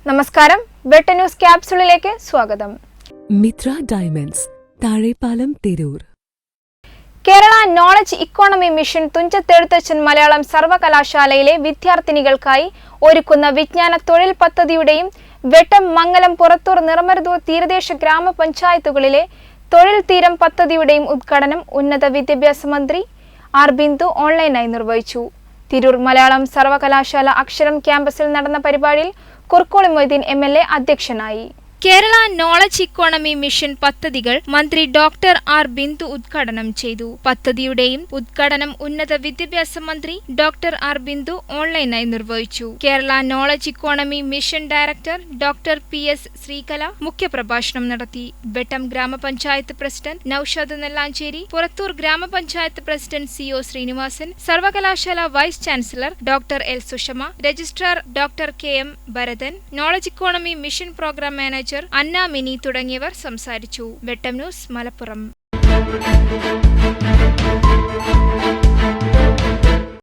നമസ്കാരം, വെട്ട ന്യൂസ് ക്യാപ്സുളിലേക്ക് സ്വാഗതം. Mitra diamonds, Thazhepalam, Tirur. Kerala knowledge economy mission Thunchathezhuthachan Malayalam സർവകലാശാലയിലെ വിദ്യാർത്ഥിനികൾക്കായി ഒരുക്കുന്ന വിജ്ഞാന തൊഴിൽ പദ്ധതിയുടെയും വെട്ടം, മംഗലം, പുറത്തൂർ, നിറമരുതൂർ തീരദേശ ഗ്രാമപഞ്ചായത്തുകളിലെ തൊഴിൽ തീരം പദ്ധതിയുടെയും ഉദ്ഘാടനം ഉന്നത വിദ്യാഭ്യാസ മന്ത്രി ആർ ബിന്ദു ഓൺലൈനായി നിർവഹിച്ചു. തിരൂർ മലയാളം സർവകലാശാല അക്ഷരം ക്യാമ്പസിൽ നടന്ന പരിപാടിയിൽ കുർക്കോളി മൊയ്തീൻ MLA അധ്യക്ഷനായി. കേരള നോളജ് ഇക്കോണമി മിഷൻ പദ്ധതികൾ മന്ത്രി ഡോക്ടർ ആർ ബിന്ദു ഉദ്ഘാടനം ചെയ്തു. പദ്ധതിയുടെയും ഉദ്ഘാടനം ഉന്നത വിദ്യാഭ്യാസ മന്ത്രി ഡോക്ടർ ആർ ബിന്ദു ഓൺലൈനായി നിർവഹിച്ചു. Kerala knowledge economy mission director doctor PS Sreekala മുഖ്യപ്രഭാഷണം നടത്തി. വെട്ടം ഗ്രാമപഞ്ചായത്ത് പ്രസിഡന്റ് നൌഷാദ് നെല്ലാഞ്ചേരി, പുറത്തൂർ ഗ്രാമപഞ്ചായത്ത് പ്രസിഡന്റ് CO ശ്രീനിവാസൻ, സർവകലാശാല vice chancellor doctor L Sushama, registrar doctor KM Bharathan, knowledge economy mission program manager Anna Mini തുടങ്ങിയവർ സംസാരിച്ചു. വെട്ടം ന്യൂസ്, മലപ്പുറം.